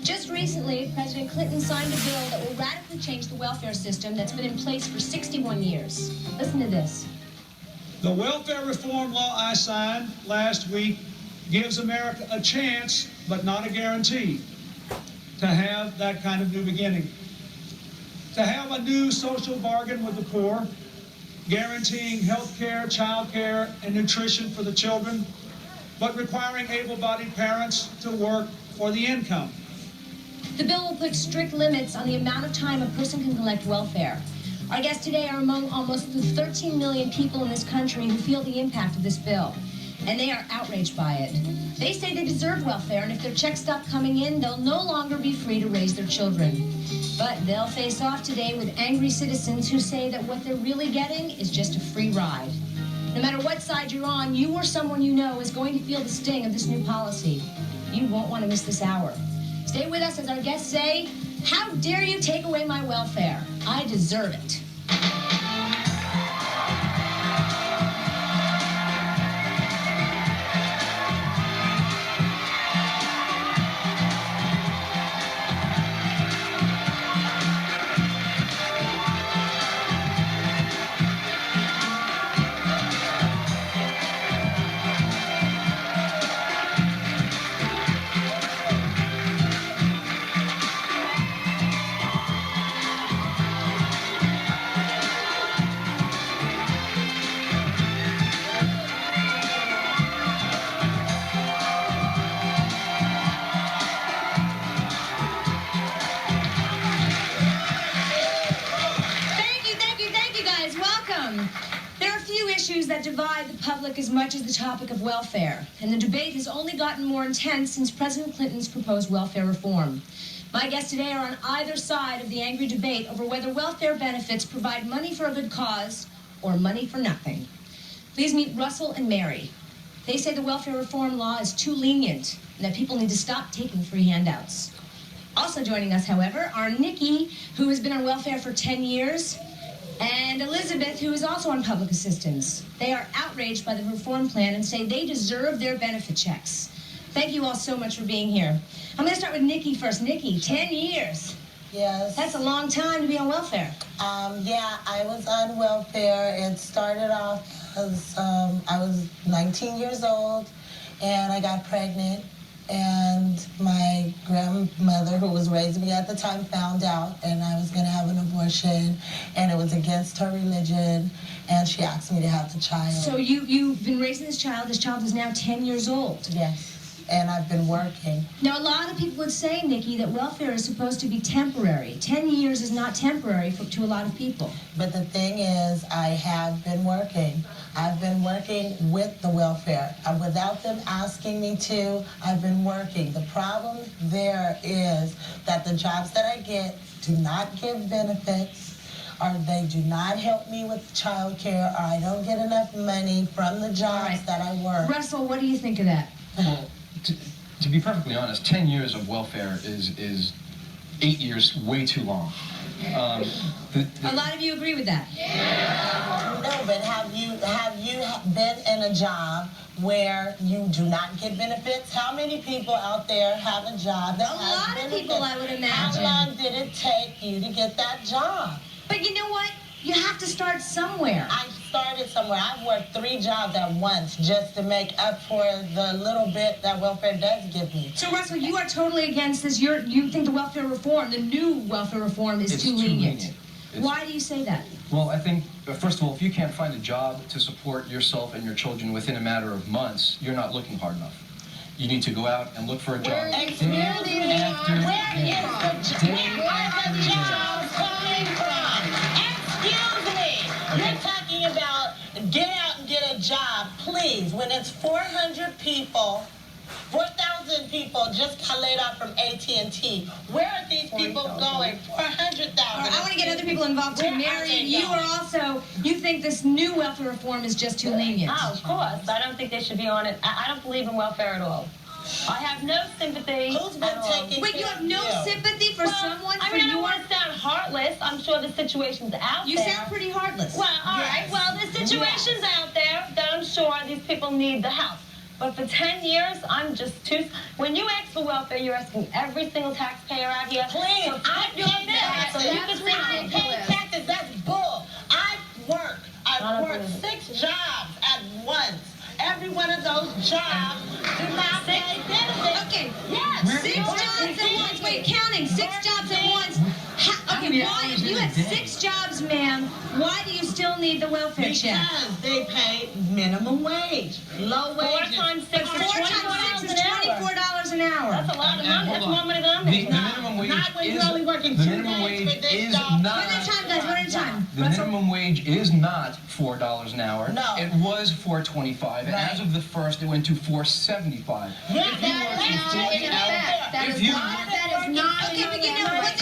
Just recently, President Clinton signed a bill that will radically change the welfare system that's been in place for 61 years. Listen to this. The welfare reform law I signed last week gives America a chance, but not a guarantee, to have that kind of new beginning. To have a new social bargain with the poor, guaranteeing health care, child care, and nutrition for the children, but requiring able-bodied parents to work for the income. The bill will put strict limits on the amount of time a person can collect welfare. Our guests today are among almost 13 million people in this country who feel the impact of this bill, and they are outraged by it. They say they deserve welfare, and if their checks stop coming in, they'll no longer be free to raise their children. But they'll face off today with angry citizens who say that what they're really getting is just a free ride. No matter what side you're on, you or someone you know is going to feel the sting of this new policy. You won't want to miss this hour. Stay with us as our guests say, how dare you take away my welfare? I deserve it. That divide the public as much as the topic of welfare, and the debate has only gotten more intense since President Clinton's proposed welfare reform. My guests today are on either side of the angry debate over whether welfare benefits provide money for a good cause or money for nothing. Please meet Russell and Mary. They say the welfare reform law is too lenient and that people need to stop taking free handouts. Also joining us, however, are Nikki, who has been on welfare for 10 years, and Elizabeth, who is also on public assistance. They are outraged by the reform plan and say they deserve their benefit checks. Thank you all so much for being here. I'm going to start with Nikki first. Nikki, 10 years. Yes. That's a long time to be on welfare. Yeah, I was on welfare. It started off as I was 19 years old, and I got pregnant. And my grandmother, who was raising me at the time, found out, and I was going to have an abortion, and it was against her religion, and she asked me to have the child. So you've been raising this child. This child is now 10 years old. Yes, and I've been working. Now, a lot of people would say, Nikki, that welfare is supposed to be temporary. 10 years is not temporary to a lot of people. But the thing is, I have been working. I've been working with the welfare. Without them asking me to, I've been working. The problem there is that the jobs that I get do not give benefits, or they do not help me with child care, or I don't get enough money from the jobs that I work. Russell, what do you think of that? Well, to be perfectly honest, 10 years of welfare is 8 years way too long. A lot of you agree with that. No, but have you been in a job where you do not get benefits? How many people out there have a job that has benefits? A lot of people, I would imagine. How long did it take you to get that job? But you know what? You have to start somewhere. I started somewhere. I've worked 3 jobs at once just to make up for the little bit that welfare does give me. So, Russell, you are totally against this. You think the welfare reform, the new welfare reform, is too lenient. Why do you say that? Well, I think, first of all, if you can't find a job to support yourself and your children within a matter of months, you're not looking hard enough. You need to go out and look for a job. Excuse me, where is the job coming from? Excuse me. Okay. You're talking about get out and get a job, please. When it's 400 people, 4,000 people just got laid off from AT&T. Where are these people going? 400,000. I want to get other people involved too. Mary, you think this new welfare reform is just too lenient? Oh, of course. I don't think they should be on it. I don't believe in welfare at all. I have no sympathy. Who's been taking Wait, you have no sympathy for someone? I mean, I don't want to sound heartless. I'm sure the situation's out there. You sound pretty heartless. Well, all right. Well, there's situations out there that I'm sure these people need the help. But for 10 years, I'm just too... When you ask for welfare, you're asking every single taxpayer out here. Please, so I pay taxes. So you can say I pay taxes. That's bull. I've worked 6 jobs at once. Every one of those jobs do not pay benefits. Okay. Yes. 6 jobs at once. Wait, counting. 6 jobs at once. Okay, why? If you had 6 jobs, ma'am, why do you still need the welfare check? Because they pay minimum wage, low 4 wages. times 6 But is 4 times 6 is $24 an hour. That's a lot of money. That's more money than I'm The making. minimum wage Not when is, you're only working the 2 minimum days wage for this is job. not. One at a time, guys. One at a time. The minimum wage is not $4 an hour. No. It was $4.25, and Right. as of the 1st, it went to $4.75. Yes, If you work that is not Okay, but you know what?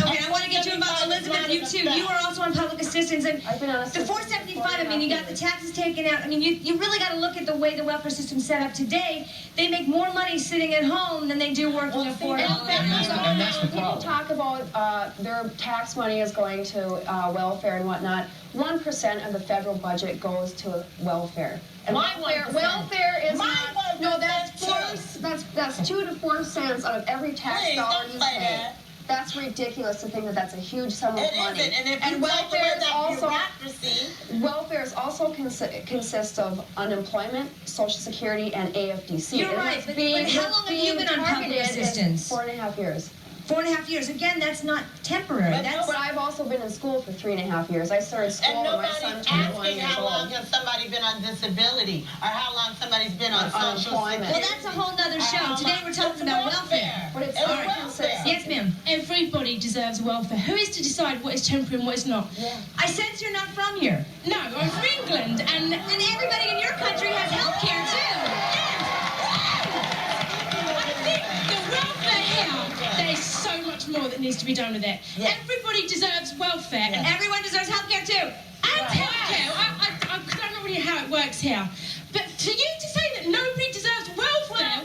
Okay, I want to get you about Elizabeth. You too. You are also on public assistance, and I've been on the 475. I mean, you got the taxes taken out. I mean, you really got to look at the way the welfare system's set up today. They make more money sitting at home than they do working at $4. And that's the People problem. talk about their tax money is going to welfare and whatnot. 1% of the federal budget goes to welfare. And My welfare is My not. No, 1% that's 2 to 4 cents out of every tax Please, dollar don't you say pay. that. That's ridiculous to think that that's a huge sum of It money. isn't, and if you take welfare away is that also bureaucracy, welfare is also consists of unemployment, Social Security, and AFDC. You're And right, what's but being- how what's long have you being been on public targeted is assistance? 4.5 years. 4.5 years. Again, that's not temporary. But That's But I've also been in school for 3.5 years. I started and school when my nobody's son turned 21 asking years how long old. has somebody been on disability or how long somebody's been on On social unemployment. security. well, that's a whole nother show. Today we're talking about welfare. But it's It's not welfare. consistent. Yes, ma'am. Everybody deserves welfare. Who is to decide what is temporary and what is not? Yeah. I sense you're not from here. No, I'm from England, and everybody in your country has health care too. I think the welfare here, there's so much more that needs to be done with it. Yes. Everybody deserves welfare, And everyone deserves health care too. and healthcare. I don't know really how it works here, but for you to say that nobody deserves welfare,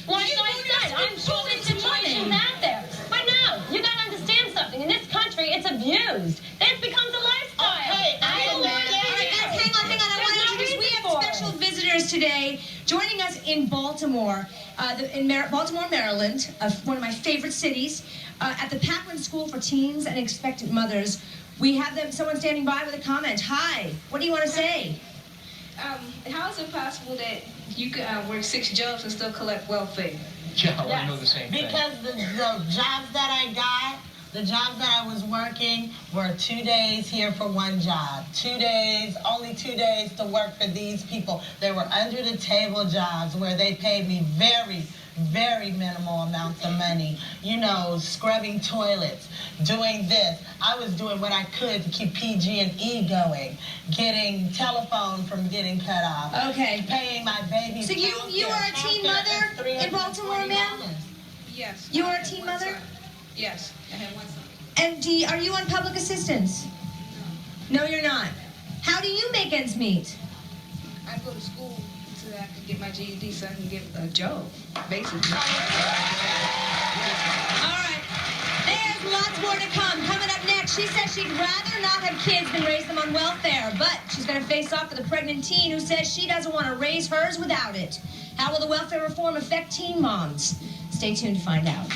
Well, like I said, I'm sure there's situations out there. But no, you gotta understand something. In this country, it's abused. It becomes a lifestyle. Okay, I don't want to All right, guys, hang on. I want to introduce. We have special visitors today joining us in Baltimore, Baltimore, Maryland, one of my favorite cities, at the Packland School for Teens and Expectant Mothers. We have someone standing by with a comment. Hi, what do you want to say? How is it possible that you could work 6 jobs and still collect welfare? Yeah, I want to know the same thing. Because the jobs that I got, the jobs that I was working were 2 days here for one job. 2 days, only 2 days to work for these people. They were under the table jobs where they paid me very, very minimal amounts of money. You know, scrubbing toilets, doing this. I was doing what I could to keep PG&E going, getting telephone from getting cut off. Okay. Paying my baby's So you are a teen mother in Baltimore, ma'am? Yes. You I are a have teen one mother? son. Yes, I have one son. And are you on public assistance? No, you're not. How do you make ends meet? I go to school so that I can get my GED so I can get a job, basically. All right. There's lots more to come. Coming up next, she says she'd rather not have kids than raise them on welfare, but she's going to face off with a pregnant teen who says she doesn't want to raise hers without it. How will the welfare reform affect teen moms? Stay tuned to find out.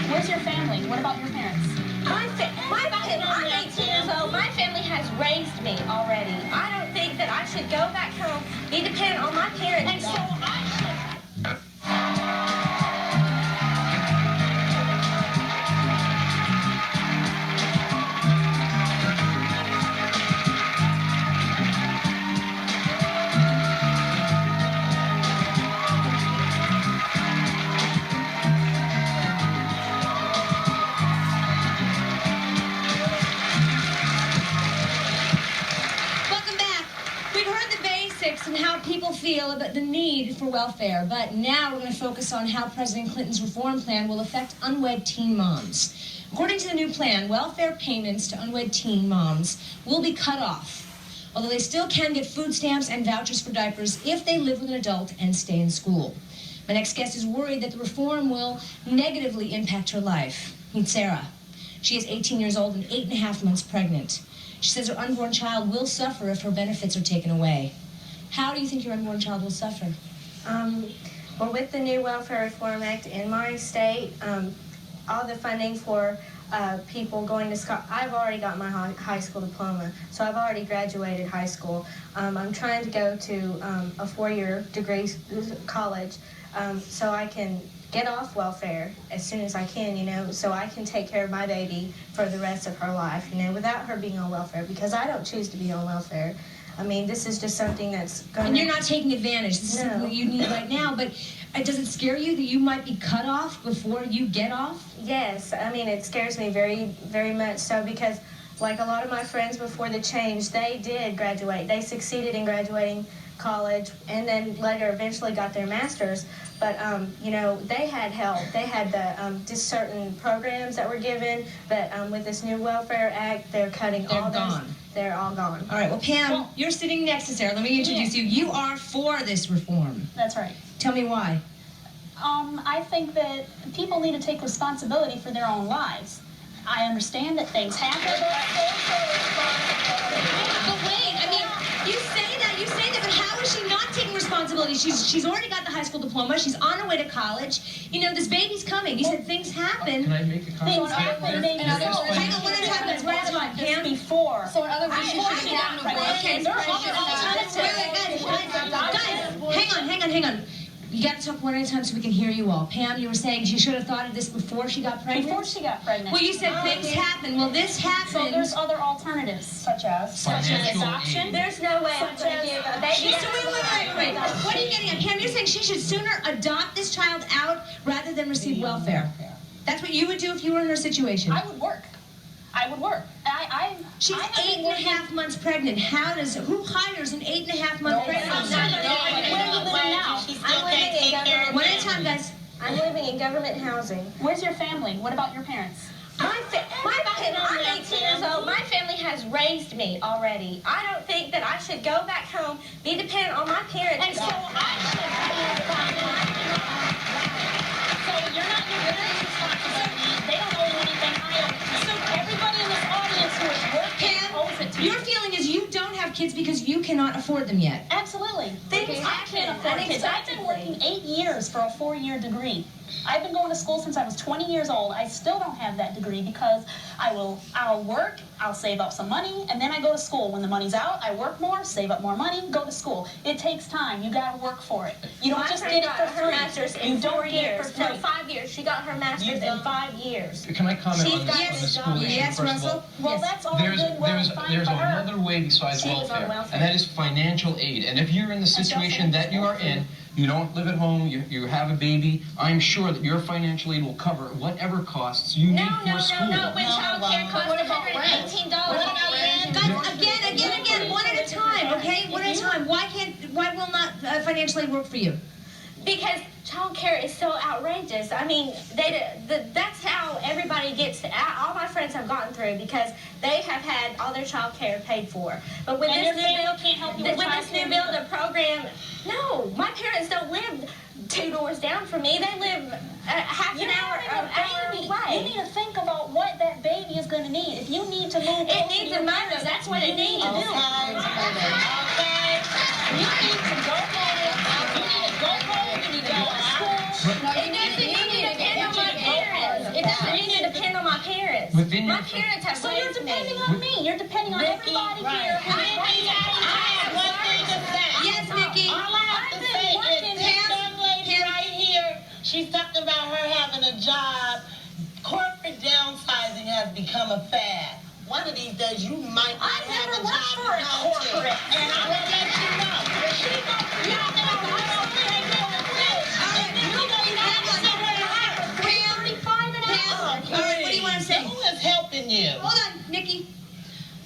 Where's your family? What about your parents? I'm 18 years old. My family has raised me already. I don't think that I should go back home, be dependent on my parents. And so I should. Welcome back. We've heard the basics and how people feel about the need for welfare, but now we're going to focus on how President Clinton's reform plan will affect unwed teen moms. According to the new plan, welfare payments to unwed teen moms will be cut off, although they still can get food stamps and vouchers for diapers if they live with an adult and stay in school. My next guest is worried that the reform will negatively impact her life. Meet Sarah. She is 18 years old and 8.5 months pregnant. She says her unborn child will suffer if her benefits are taken away. How do you think your unborn child will suffer? Well, with the new Welfare Reform Act in my state, all the funding for people going to school, I've already got my high school diploma, so I've already graduated high school. I'm trying to go to a 4-year degree college so I can get off welfare as soon as I can, you know, so I can take care of my baby for the rest of her life, you know, without her being on welfare, because I don't choose to be on welfare. I mean, this is just something that's going to... And you're not taking advantage. This is something that you need right now, but does it scare you that you might be cut off before you get off? Yes, I mean, it scares me very, very much so, because like a lot of my friends before the change, they did graduate. They succeeded in graduating college and then later eventually got their master's. But, you know, they had help. They had the just certain programs that were given, but with this new Welfare Act, they're cutting all those. Gone. They're all gone. All right, well, Pam, you're sitting next to Sarah. Let me introduce you. You are for this reform. That's right. Tell me why. I think that people need to take responsibility for their own lives. I understand that things happen. But wait, I mean, you say that, but how is she not taking responsibility? She's already got the high school diploma. She's on her way to college. You know, this baby's coming. You said things happen. Can I make a comment? Things happen. Hang on, one at a time, guys. One at a time. Pam? Before. So in other words, she should have gotten a Okay, There are other alternatives. Guys, hang on. You got to talk one at a time so we can hear you all. Pam, you were saying she should have thought of this before she got pregnant? Before she got pregnant. Well, you said things happen. Well, this happened. So there's other alternatives. Such as adoption. There's no way I'm going to give a baby. Wait. What are you getting at? Pam, you're saying she should sooner adopt this child out rather than receive welfare. That's what you would do if you were in her situation. I would work. She's 8.5 months pregnant. Who hires an 8.5-month pregnant? Where are you living now? One at a time, guys. I'm living in government housing. Where's your family? What about your parents? I'm 18 years old. My family has raised me already. I don't think that I should go back home, be dependent on my parents. And so I So you're not your parents' responsibility. They don't owe you anything. I owe you. So everybody in this audience who is working owes it to you. Your feeling is you don't have kids because you cannot afford them yet. Absolutely. Things I can't afford kids. I've been working 8 years for a 4-year degree. I've been going to school since I was 20 years old. I still don't have that degree because I'll work, I'll save up some money, and then I go to school. When the money's out, I work more, save up more money, go to school. It takes time. You got to work for it. You don't just get it for free. Her master's in 4 years. No, 5 years. She got her master's in 5 years. Can I comment on the school issue, Yes, first of all? Russell? Well, that's all good, well, fine There's for her. another way besides She was on welfare, welfare. and that is financial aid. And if you're in the situation that you are in, you don't live at home, you have a baby, I'm sure that your financial aid will cover whatever costs you need for school. No. When child care costs $118. Guys, again, one at a time, okay? One at a time. Why will not financial aid work for you? Because child care is so outrageous. I mean, that's how everybody gets. All my friends have gotten through because they have had all their child care paid for. But with And this your new family bill, can't help you with child care the program. No, my parents don't live 2 doors down from me. They live half an hour away. You need to think about what that baby is going to need. If you need to move, It needs a mother. That's what it needs to do. You need to go home. You need to go home. You need to go to school. It doesn't need to depend on my parents. It doesn't need to depend on my parents. Within My your- parents have So you're raised depending me. on me. You're depending on everybody here. Yes, Nikki. All I have to say is this young lady right here, she's talking about her having a job. Corporate downsizing has become a fad. One of these days you might not have a job to go to. And I'm going to let you know. She All right, what do you want to say? Who is helping you? Hold on, Nikki.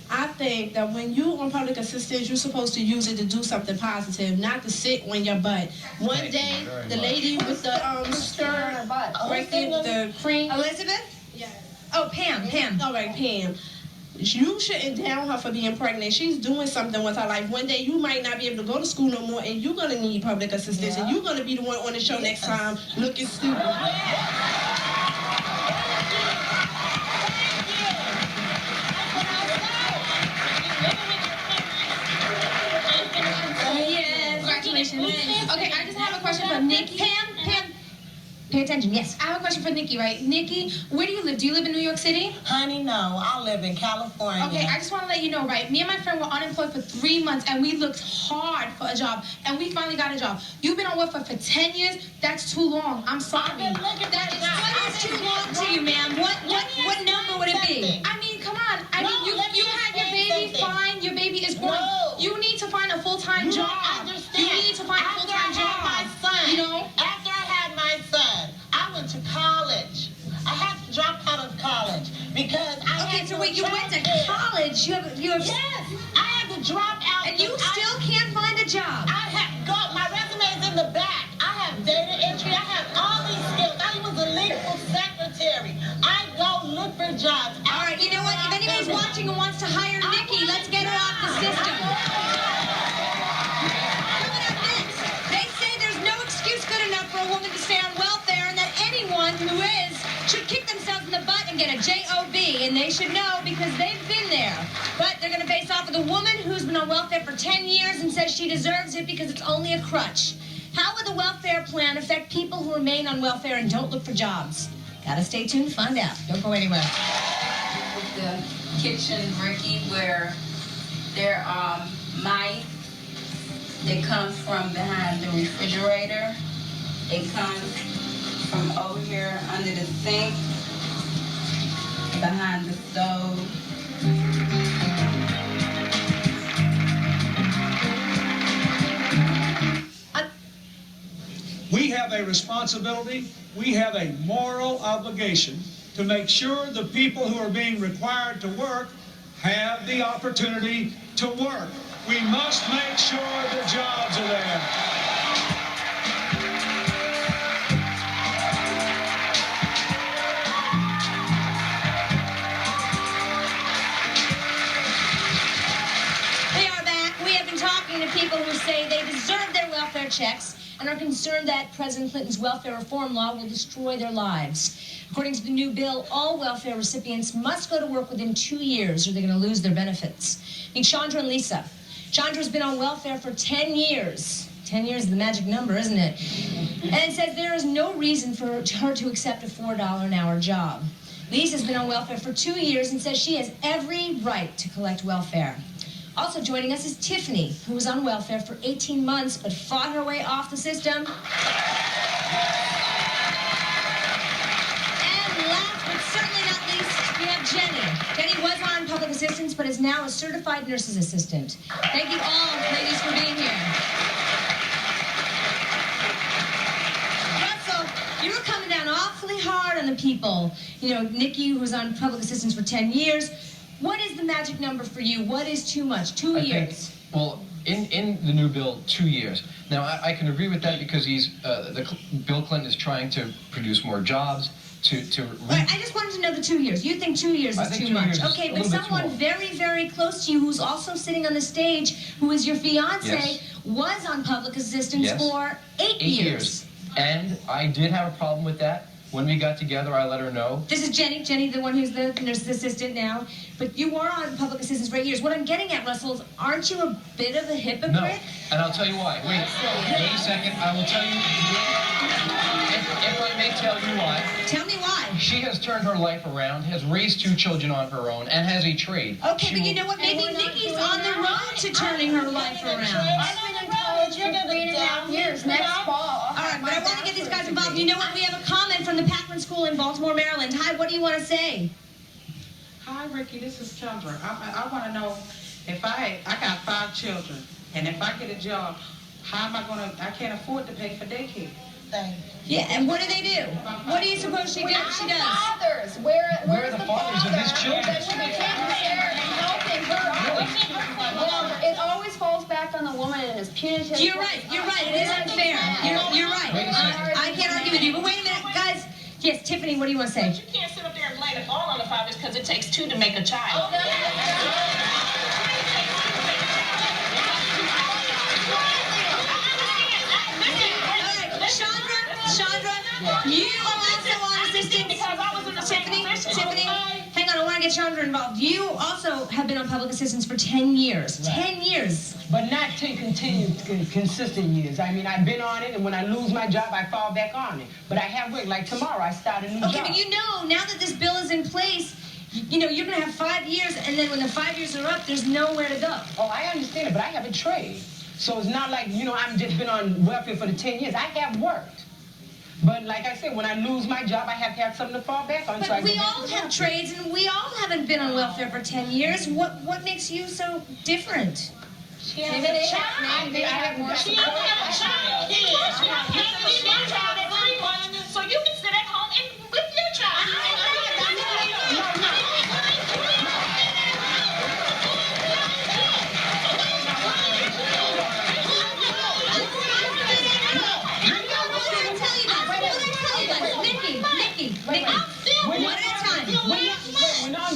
I think that when you on public assistance, you're supposed to use it to do something positive, not to sit on your butt. One day, the lady with the skirt, right there, the cream. Elizabeth? Yes. Oh, Pam. All right, Pam. You shouldn't down her for being pregnant. She's doing something with her life. One day you might not be able to go to school no more, and you're gonna need public assistance, and you're gonna be the one on the show next time looking stupid. attention. Yes. I have a question for Nikki, right? Nikki, where do you live? Do you live in New York City? Honey, no. I live in California. Okay, I just want to let you know, right? Me and my friend were unemployed for 3 months, and we looked hard for a job, and we finally got a job. You've been on welfare for 10 years? That's too long. I'm sorry. What is too long to you, ma'am? What number would it be? I mean, come on. I mean, you had your baby, fine. Your baby is growing. You need to find a full-time job. Understand. You need to find a full-time job. You know? After I had my son, I went to college. I had to drop out of college because I had so wait, you went to college? You have Yes, I had to drop out. And you still can't find a job? I have got my resume's in the back. I have data entry. I have all these skills. I was a legal secretary. I go look for jobs. All right, you know what? If anybody's watching and wants to hire Nikki, let's get her off the system. Coming up next, they say there's no excuse good enough for a woman to stay on welfare, and that anyone who is should kick themselves in the butt and get a job, and they should know because they've been there. But they're going to face off with a woman who's been on welfare for 10 years and says she deserves it because it's only a crutch. How will the welfare plan affect people who remain on welfare and don't look for jobs? Gotta stay tuned to find out. Don't go anywhere. With the kitchen, Ricki, where there are mice. They come from behind the refrigerator. They come from over here under the sink, behind the stove. We have a responsibility, we have a moral obligation to make sure the people who are being required to work have the opportunity to work. We must make sure the jobs are there. We are back. We have been talking to people who say they deserve their welfare checks and are concerned that President Clinton's welfare reform law will destroy their lives. According to the new bill, all welfare recipients must go to work within 2 years or they're going to lose their benefits. Meet Chandra and Lisa. Chandra's been on welfare for 10 years. 10 years is the magic number, isn't it? And it says there is no reason for her to accept a $4 an hour job. Lisa's been on welfare for 2 years and says she has every right to collect welfare. Also joining us is Tiffany, who was on welfare for 18 months but fought her way off the system. And last but certainly not least, we have Jenny. Jenny was on public assistance but is now a certified nurse's assistant. Thank you all, ladies, for being here. Russell, you were coming down awfully hard on the people. You know, Nikki, who was on public assistance for 10 years. What is the magic number for you? What is too much? 2 years? Well, in the new bill, 2 years. Now, I can agree with that because Bill Clinton is trying to produce more jobs, Right, I just wanted to know the 2 years. You think 2 years is too much. Okay, but someone very, very close to you who's also sitting on the stage, who is your fiance, was on public assistance for 8 years. And I did have a problem with that. When we got together, I let her know. This is Jenny, the one who's the nurse's assistant now. But you were on public assistance for 8 years. What I'm getting at, Russell, is aren't you a bit of a hypocrite? No, and I'll tell you why. Wait a second. I will tell you, if I may tell you why. Tell me why. She has turned her life around, has raised 2 children on her own, and has a trade. Okay, but you know what? Maybe Nikki's on the road to turning her life around. I've been in college for 3.5 years. Next fall. All right, but I want to get these guys involved. You know what? We have a comment from the Packman School in Baltimore, Maryland. Hi, what do you want to say? Hi, Ricki. This is Chandra. I want to know if I got 5 children, and if I get a job, how am I going to? I can't afford to pay for daycare. Yeah, and what do they do? What do you suppose she does? Fathers. Where are the fathers of these children? That should be taking care and helping her out. Well, it always falls back on the woman and is punitive. You're right. It is unfair. You're right. I can't argue with you. But wait a minute, guys. Yes, Tiffany, what do you want to say? But you can't sit up there and blame it all on the fathers because it takes 2 to make a child. Chandra, you are also on assistance. Tiffany, hang on, I want to get Chandra involved. You also have been on public assistance for 10 years. Right. 10 years. But not 10 consistent years. I mean, I've been on it, and when I lose my job, I fall back on it. But I have work. Like tomorrow, I start a new job. Okay, but you know, now that this bill is in place, you know, you're going to have 5 years, and then when the 5 years are up, there's nowhere to go. Oh, I understand it, but I have a trade. So it's not like, you know, I've just been on welfare for the 10 years. I have worked. But like I said, when I lose my job, I have to have something to fall back on. But so we all have trades, and we all haven't been on welfare for 10 years. What makes you so different? She has a child. She doesn't have a child. She has a child every month, so you can sit at home and with your child.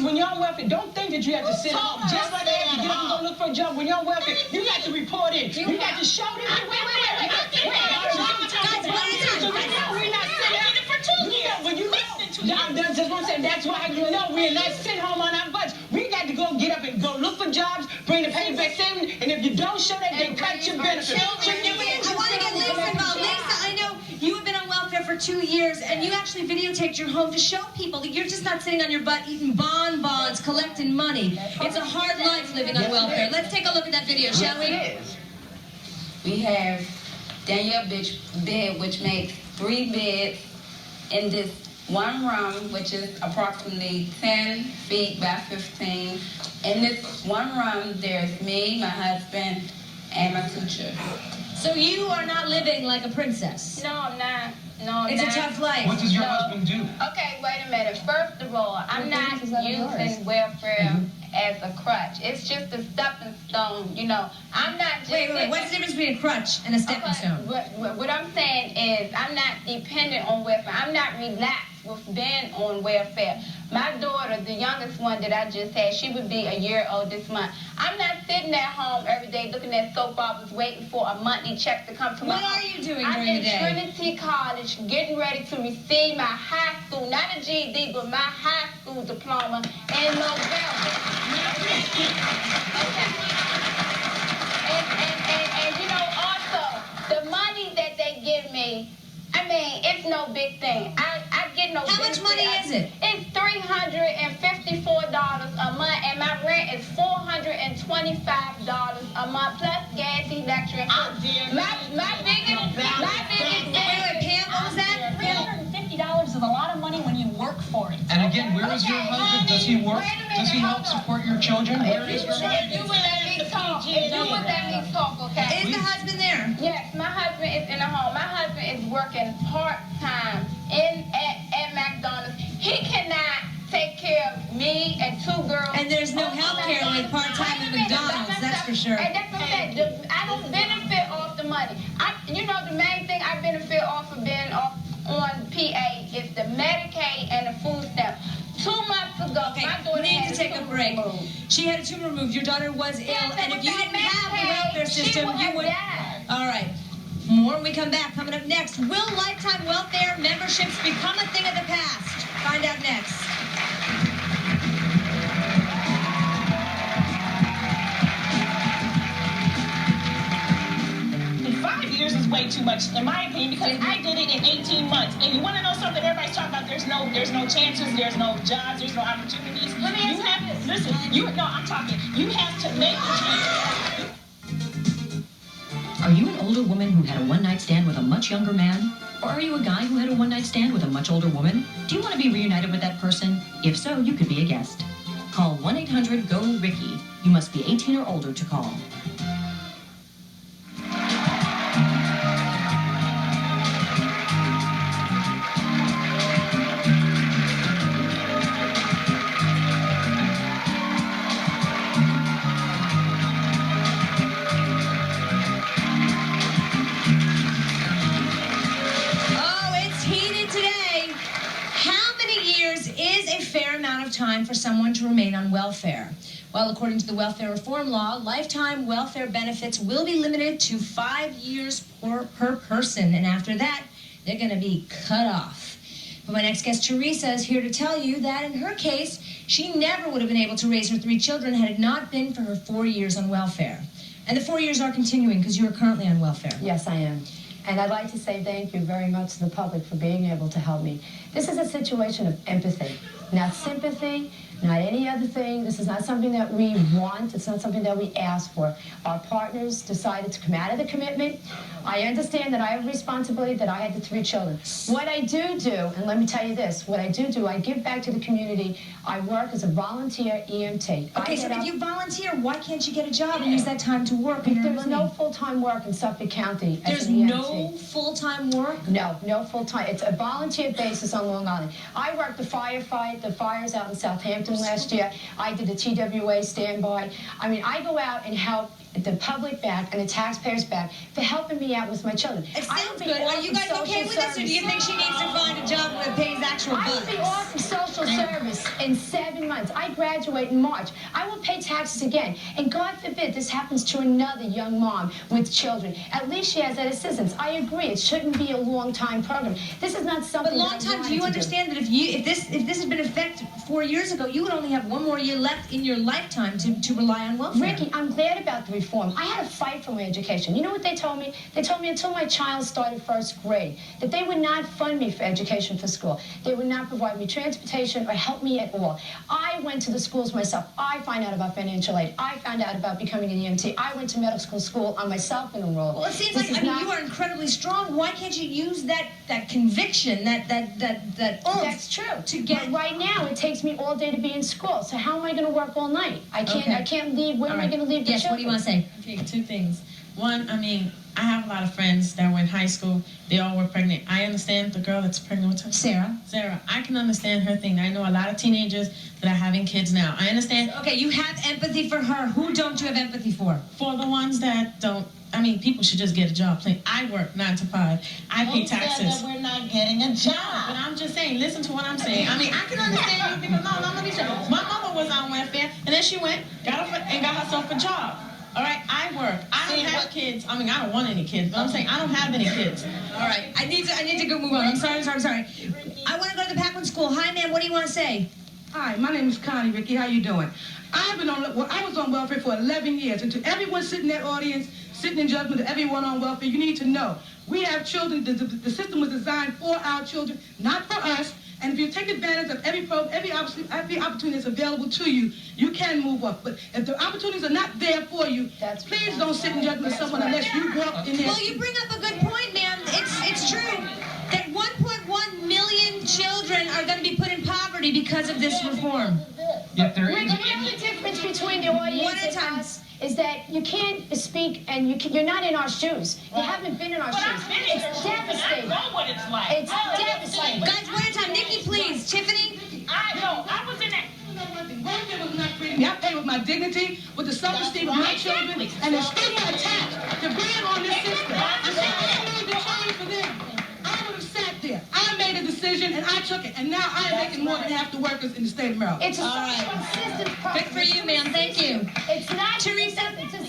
When you're on welfare, don't think that you have to sit home. Just like they have to get up and go look for a job. When you're on welfare, you got to report in. You got to show them. Wait. Guys, one at a time. We're not sitting out for 2 years. When you that's just what I'm saying. That's why you know we're not sitting home on our butts. We got to go get up and go look for jobs, bring the payback savings, and if you don't show that, they cut your benefits. I want to get Lisa involved. Lisa, I know you have been on welfare for 2 years, and you actually videotaped your home to show people that you're just not sitting on your butt eating bonbons, collecting money. It's a hard life living on welfare. Let's take a look at that video, shall we? We have Danielle bed, which makes 3 beds in this one room, which is approximately 10 feet by 15. In this one room, there's me, my husband, and my 2 children. So you are not living like a princess? No, I'm not. No, it's a tough life. What does your husband do? Okay, wait a minute. First of all, I'm not using welfare as a crutch. It's just a stepping stone, you know. I'm not just... Wait. What's the difference between a crutch and a stepping stone? What I'm saying is I'm not dependent on welfare. I'm not relaxed with being on welfare. My daughter, the youngest one that I just had, she would be a year old this month. I'm not sitting at home every day looking at soap operas waiting for a monthly check to come to my home. What are you doing during the day? I'm in Trinity College getting ready to receive my high school, not a GED, but my high school diploma in November. Okay. And you know, also, the money that they give me, I mean, it's no big thing. I get no. How much money is it? It's $354 a month, and my rent is $425 a month plus gas, electric. My biggest. Wait, Pam, what was that? $350 is a lot of money when you work for it. And again, where is your husband? Does he work? Does he help support your children? Where is your husband? If you would let me talk, okay? Is the husband there? Yes, my husband is in the home. My husband is working part-time at McDonald's. He cannot take care of me and 2 girls. And there's no health care with part-time at McDonald's, that's for sure. And that's what I'm saying. I don't benefit off the money. You know, the main thing I benefit off of being off on PA is the Medicaid and the food stamp. 2 months ago, my daughter need to take a break. She had a tumor removed. Your daughter was ill, and if you didn't have a welfare system, you would. All right. More when we come back. Coming up next, will lifetime welfare memberships become a thing of the past? Find out next. Years is way too much, in my opinion, because I did it in 18 months. And you want to know something? Everybody's talking about there's no chances, there's no jobs, there's no opportunities. Let me ask you this. Listen, I'm talking. You have to make the change. Are you an older woman who had a one-night stand with a much younger man? Or are you a guy who had a one-night stand with a much older woman? Do you want to be reunited with that person? If so, you could be a guest. Call 1-800-GO-RICKY. You must be 18 or older to call. Time for someone to remain on welfare. Well, according to the welfare reform law, lifetime welfare benefits will be limited to 5 years per person, and after that, they're going to be cut off. But my next guest, Teresa, is here to tell you that in her case, she never would have been able to raise her 3 children had it not been for her 4 years on welfare. And the 4 years are continuing because you are currently on welfare. Yes, I am. And I'd like to say thank you very much to the public for being able to help me. This is a situation of empathy, not sympathy, not any other thing. This is not something that we want. It's not something that we ask for. Our partners decided to come out of the commitment. I understand that I have a responsibility, that I had the 3 children. What I do, and let me tell you this, what I do, I give back to the community. I work as a volunteer EMT. Okay, so if you volunteer, why can't you get a job and use that time to work? There's no full-time work in Suffolk County as There's an EMT. no full-time work? No, no full-time. It's a volunteer basis on Long Island. I worked the firefight, the fires out in Southampton last year. I did the TWA standby. I mean, I go out and help the public back and the taxpayers back for helping me out with my children. It sounds good. Are you guys okay with this, or do you think she needs to find a job that pays actual I bucks? will be off of social service in 7 months. I graduate in March. I will pay taxes again. And God forbid this happens to another young mom with children. At least she has that assistance. I agree. It shouldn't be a long-time program. This is not something. But long time. Do you understand that if this had been effective 4 years ago, you would only have 1 more year left in your lifetime to rely on welfare? Ricki, I'm glad about the reform. I had to fight for my education. You know what they told me? They told me until my child started 1st grade that they would not fund me for education for school. They would not provide me transportation or help me at all. I went to the schools myself. I find out about financial aid. I found out about becoming an EMT. I went to medical school on myself and enrolled. Well, it seems like you are incredibly strong. Why can't you use that conviction, that oomph? That's true. To get but right now, it takes me all day to be in school. So how am I going to work all night? I can't leave. Where am I going to leave the children? What do you want to say? Okay, 2 things. One, I mean, I have a lot of friends that were in high school. They all were pregnant. I understand the girl that's pregnant with her. Sarah. Sarah. I can understand her thing. I know a lot of teenagers that are having kids now. I understand. Okay, you have empathy for her. Who don't you have empathy for? For the ones that don't. I mean, people should just get a job. I work 9 to 5. I pay taxes. Who said that we're not getting a job? But I'm just saying, listen to what I'm saying. I mean, I can understand you people. No, let me tell you. My mother was on welfare, and then she went, got herself a job. All right, I work. I don't have kids. I mean, I don't want any kids, but I'm saying I don't have any kids. All right, I need to go move on. I'm sorry. I want to go to the Paquin School. Hi, ma'am. What do you want to say? Hi, my name is Connie. Ricki, how you doing? I was on welfare for 11 years, and to everyone sitting in that audience, sitting in judgment, to everyone on welfare, you need to know we have children. The system was designed for our children, not for us. And if you take advantage of every opportunity that's available to you, you can move up. But if the opportunities are not there for you, please don't sit in judgment of someone unless you walk in there. Well, you bring up a good point, ma'am. It's true that 1.1 million children are going to be put in poverty because of this reform. Yet there Ricki, is. the only difference between the audience and us is that you can't speak and you're not in our shoes. You haven't been in our shoes. It's devastating. I know what it's like. It's devastating. Guys, one at a time. Nikki, please. Tiffany? I was in that. Welfare was not created me. I pay with my dignity, with the self-esteem of my children, and the stigma attached to being on this system. I made the change for them. I would have sat there. I made a decision, and I took it. And now I am making more than half the workers in the state of Maryland. It's a consistent problem. Good for you, ma'am. Thank you. It's not Teresa,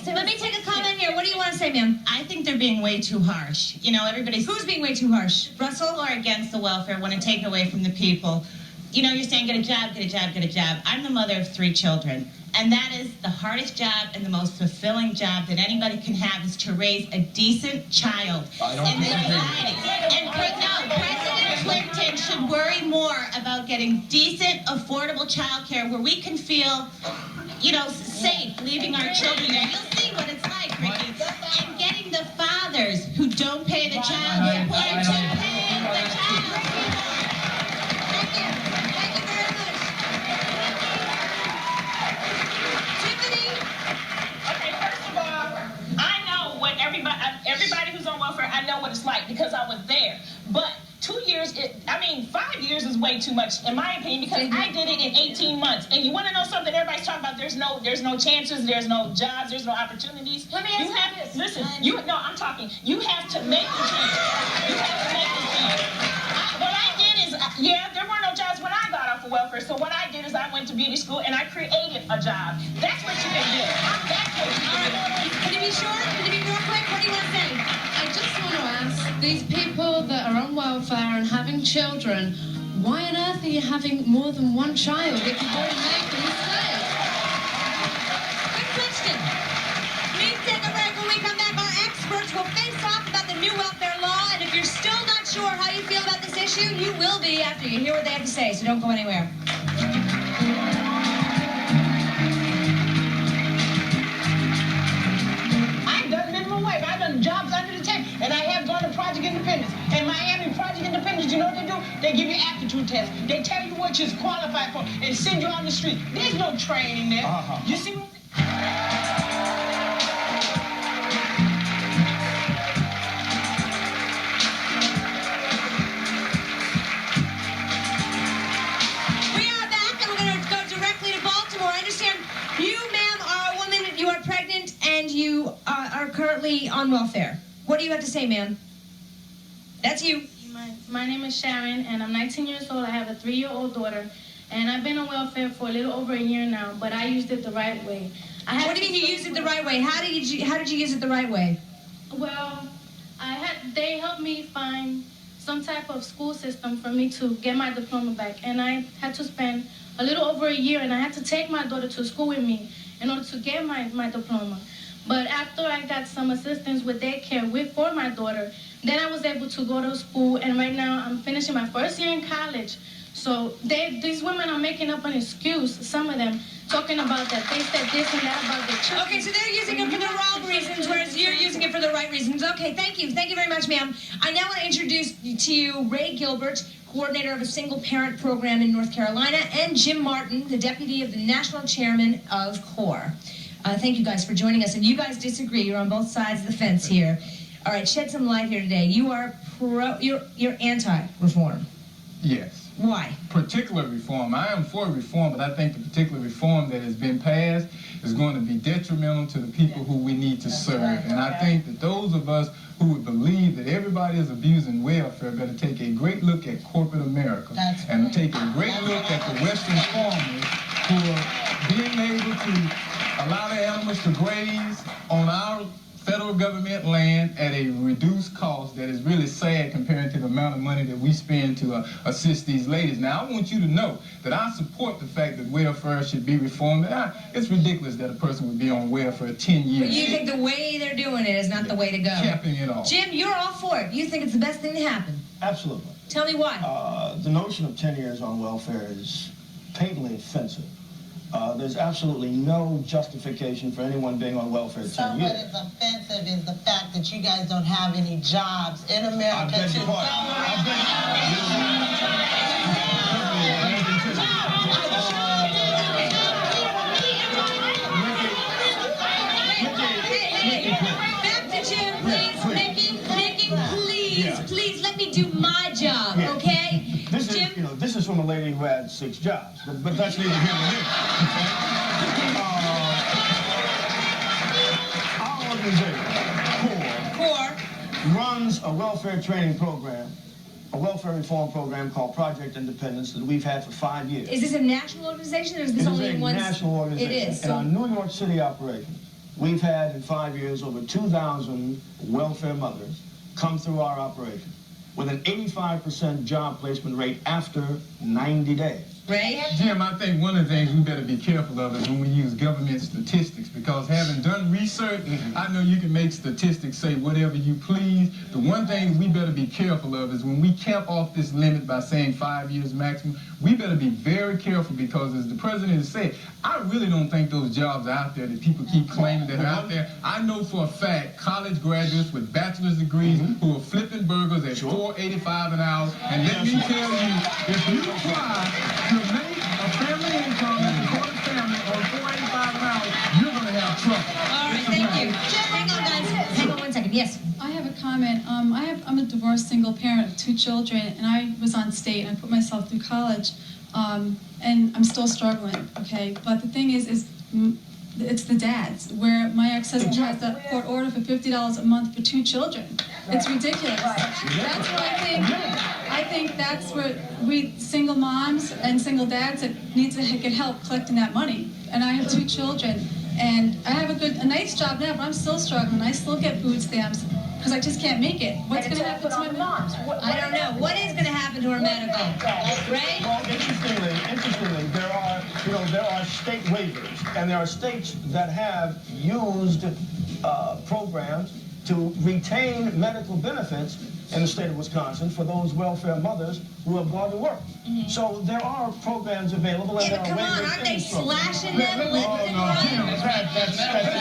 let me take a comment here. What do you want to say, ma'am? I think they're being way too harsh. You know, everybody's... Who's being way too harsh? Russell? People are against the welfare, want to take it away from the people. You know, you're saying get a job, get a job, get a job. I'm the mother of 3 children. And that is the hardest job and the most fulfilling job that anybody can have is to raise a decent child in this society. And President Clinton should worry more about getting decent, affordable child care where we can feel, you know, safe leaving our children there. You'll see what it's like, Ricki. And getting the fathers who don't pay the child support to pay the child support. Okay, first of all, I know what everybody who's on welfare, I know what it's like because I was there. But 2 years, 5 years is way too much, in my opinion, because I did it in 18 months. And you want to know something? Everybody's talking about there's no chances, there's no jobs, there's no opportunities. Let me ask you this. Listen, I'm talking. You have to make the change. You have to make the change. What I did is, there were no jobs when I got off of welfare. So what I did is I went to beauty school and I created a job. That's what you can do. That's what you can do. Can you be short? Can you be real quick? What do you want to say? I just want to ask, these people that are on welfare and having children, Why on earth are you having more than one child if you don't make a mistake? Good question. Please take a break. When we come back, our experts will face off about the new welfare law, and if you're still not sure how you feel about this issue, you will be after you hear what they have to say, so don't go anywhere. I've done minimum wage. I've done jobs under the table, and I have gone to Project Independence. In Miami, Project Independence, you know what they do? They give you aptitude tests. They tell you what you're qualified for and send you on the street. There's no training there. You see what? We are back, and we're going to go directly to Baltimore. I understand you, ma'am, are a woman, you are pregnant, and you are currently on welfare. What do you have to say, ma'am? That's you. My name is Sharon, and I'm 19 years old. I have a 3-year-old daughter, and I've been on welfare for a little over a year now, but I used it the right way. What do you mean you used it the right way? How did you use it the right way? Well, they helped me find some type of school system for me to get my diploma back, and I had to spend a little over a year, and I had to take my daughter to school with me in order to get my diploma. But after I got some assistance with daycare for my daughter, then I was able to go to school, and right now I'm finishing my first year in college. So these women are making up an excuse, some of them, talking about that they said this and that about their children. Okay, so they're using it for the wrong reasons, whereas you're using it for the right reasons. Okay, thank you. Thank you very much, ma'am. I now want to introduce to you Ray Gilbert, coordinator of a single-parent program in North Carolina, and Jim Martin, the deputy of the national chairman of CORE. Thank you guys for joining us. And you guys disagree. You're on both sides of the fence here. All right, shed some light here today. You are you're anti-reform. Yes. Why? Particular reform. I am for reform, but I think the particular reform that has been passed is going to be detrimental to the people who we need to serve. And I think that those of us who would believe that everybody is abusing welfare better take a great look at corporate America and take a great look at the Western farmers who are being able to allow their animals to graze on our federal government land at a reduced cost that is really sad compared to the amount of money that we spend to assist these ladies. Now, I want you to know that I support the fact that welfare should be reformed. It's ridiculous that a person would be on welfare 10 years. But you think the way they're doing it is not the way to go. Capping it off. Jim, you're all for it. You think it's the best thing to happen. Absolutely. Tell me why. The notion of 10 years on welfare is patently offensive. There's absolutely no justification for anyone being on welfare 10 years. So what is offensive is the fact that you guys don't have any jobs in America. I beg your pardon. Back to Jim, please. Nikki, please let me do my job, okay? This is from a lady who had 6 jobs, but that's neither here nor there. Our organization, CORE, runs a welfare training program, a welfare reform program called Project Independence that we've had for 5 years. Is this a national organization, or is this only one? It is a national organization. It is. In our New York City operation, we've had in 5 years over 2,000 welfare mothers come through our operation with an 85% job placement rate after 90 days. Ray? Jim, I think one of the things we better be careful of is when we use government statistics, because having done research, I know you can make statistics say whatever you please. The one thing we better be careful of is when we cap off this limit by saying 5 years maximum, we better be very careful, because as the president has said, I really don't think those jobs are out there that people keep claiming that are out there. I know for a fact college graduates with bachelor's degrees who are flipping burgers at $4.85 an hour, and let me tell you, if you try to make a family income and support a family on $4.85 an hour, you're going to have trouble. All right, thank you. Hang on, guys. Hang on 1 second. Yes. I have a comment. I'm a divorced single parent of 2 children, and I was on state, and I put myself through college, and I'm still struggling, okay? But the thing is it's the dads, where my ex-husband has that court order for $50 a month for 2 children. It's ridiculous. That's why I think that's where we single moms and single dads that need to get help collecting that money. And I have 2 children, and I have a nice job now, but I'm still struggling. I still get food stamps. because I just can't make it. What's going to happen to my moms? I don't know. What is going to happen to her medical? Ray? Well, interestingly, there are state waivers, and there are states that have used programs to retain medical benefits in the state of Wisconsin for those welfare mothers who have gone to work. So there are programs available. And Yeah, but come on, aren't they slashing them? Let's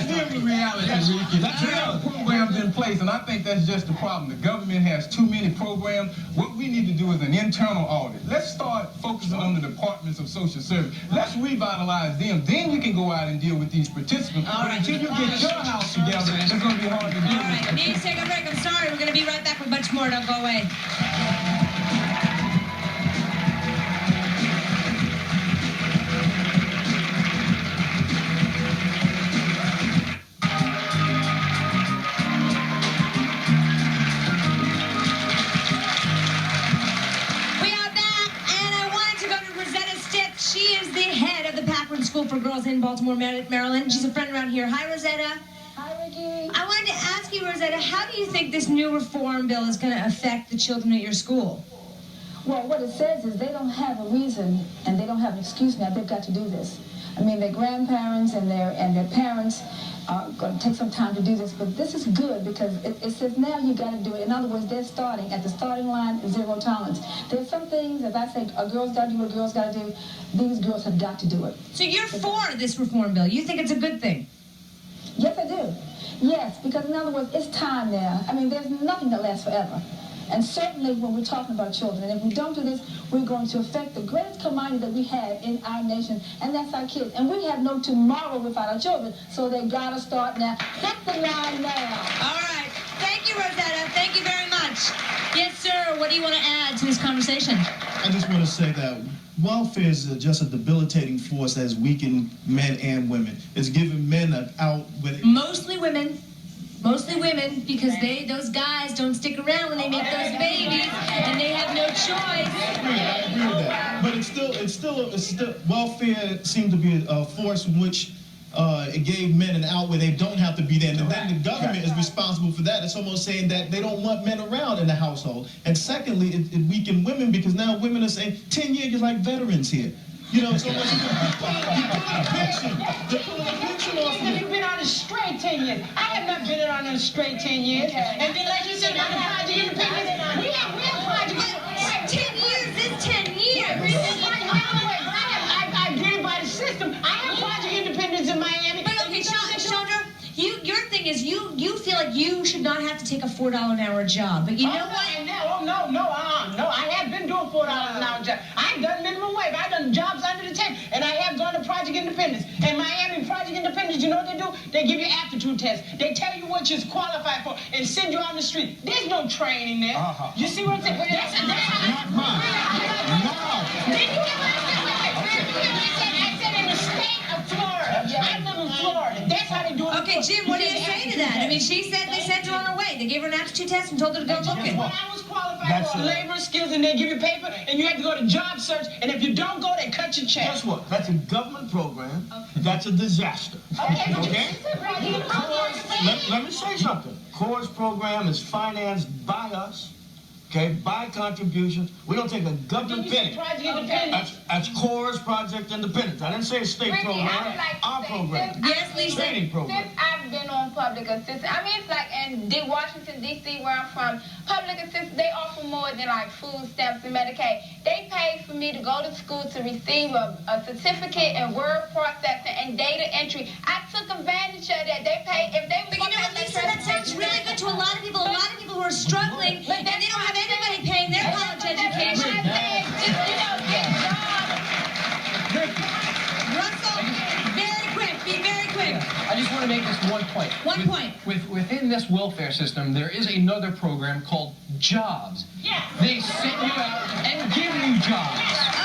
deal with reality, Ricki. There are programs in place, and I think that's just the problem. The government has too many programs. What we need to do is an internal audit. Let's start focusing on the departments of social service. Let's revitalize them. Then you can go out and deal with these participants. But until you get your house together, it's going to be hard to deal with. All right, need to take a break. I'm sorry. We're going to be right back with much more. Don't go away. School for Girls in Baltimore, Maryland. She's a friend around here. Hi, Rosetta. Hi, Ricki. I wanted to ask you, Rosetta, how do you think this new reform bill is going to affect the children at your school? Well, what it says is they don't have a reason and they don't have an excuse now. They've got to do this. I mean, their grandparents and their parents are going to take some time to do this, but this is good because it says now you got to do it. In other words, they're starting at the starting line, zero tolerance. There's some things, if I say a girl's got to do what a girl's got to do, these girls have got to do it. So you're for this reform bill? You think it's a good thing? Yes, I do. Yes, because in other words, it's time now. I mean, there's nothing that lasts forever. And certainly when we're talking about children, and if we don't do this, we're going to affect the greatest commodity that we have in our nation, and that's our kids. And we have no tomorrow without our children, so they got to start now. Hit the line now. All right. Thank you, Rosetta. Thank you very much. Yes, sir. What do you want to add to this conversation? I just want to say that welfare is just a debilitating force that has weakened men and women. It's given men an out with Mostly women. Mostly women, because those guys don't stick around when they make those babies, and they have no choice. I agree with that. But it's still welfare seems to be a force in which it gave men an out where they don't have to be there, and then the government is responsible for that. It's almost saying that they don't want men around in the household. And secondly, it weakened women because now women are saying 10 years is like veterans here. You know, it's almost you're pulling a pension. They're pulling a pension off of you. You've been on a straight 10 years. I have not been on a straight 10 years. And then, like you said, about the Project Independence, we have Project Independence. 10 years is 10 years. I did it by the system. I have Project Independence in Miami. But okay, Chandra, your thing is you feel like you should not have to take a $4 an hour job. But you know what? No, I have been doing $4 an hour job. I've done minimum wage. I've done jobs under the tent, and I have gone to Project Independence. In Miami, Project Independence, you know what they do? They give you aptitude tests. They tell you what you're qualified for and send you on the street. There's no training there. You see what I'm saying? That's how Did you hear what I said? I said in the state of Florida. I live in Florida. That's how they do it. Okay, Jim, what do you say to that? I mean, she said they sent her on her way. They gave her an aptitude test and told her to go looking. When I was qualified for labor skills, and they give you paper, and you have to go to job search, and if you don't go, they cut your check. Guess what? That's a government program. That's a disaster. Okay? Let me say something. CORE's program is financed by us. Okay, by contributions. We don't take a government penny. That's CORE's Project Independence. I didn't say a state Ricki, program. I would like to Our say program. Yes, Lisa. Training program. Since I've been on public assistance, I mean, it's like in Washington, D.C., where I'm from, public assistance, they offer more than like food stamps and Medicaid. They paid for me to go to school to receive a certificate in word processing and data entry. I took advantage of that. They paid, if they But you know what, Lisa, that sounds really good to a lot of people. A lot of people who are struggling, and they don't have anybody paying their college education. Russell, very quick, be very quick. I just want to make this one point. One point. Within this welfare system, there is another program called Jobs. Yeah. They send you out and give you jobs.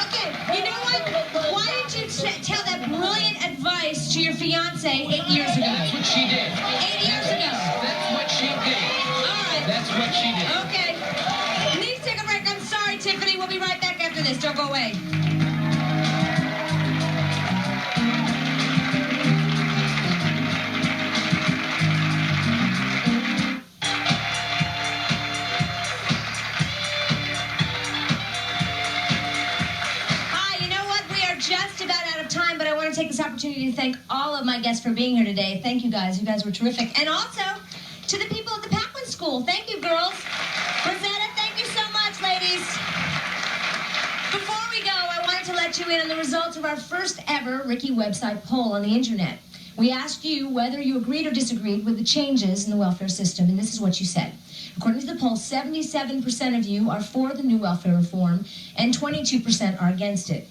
Okay, you know what? Why didn't you tell that brilliant advice to your fiance 8 years ago? That's what she did. 8 years ago. That's what she did. All right. That's what she did. Okay. Please take a break. I'm sorry, Tiffany. We'll be right back after this. Don't go away. to take this opportunity to thank all of my guests for being here today. Thank you guys. You guys were terrific. And also to the people at the Paquin School. Thank you, girls. Rosetta, thank you so much, ladies. Before we go, I wanted to let you in on the results of our first ever Ricki website poll on the internet. We asked you whether you agreed or disagreed with the changes in the welfare system, and this is what you said. According to the poll, 77% of you are for the new welfare reform, and 22% are against it.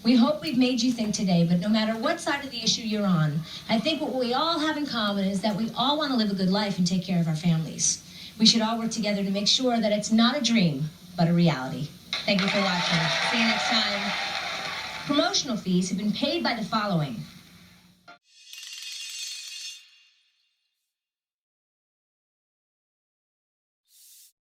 We hope we've made you think today, but no matter what side of the issue you're on, I think what we all have in common is that we all want to live a good life and take care of our families. We should all work together to make sure that it's not a dream, but a reality. Thank you for watching. See you next time. Promotional fees have been paid by the following: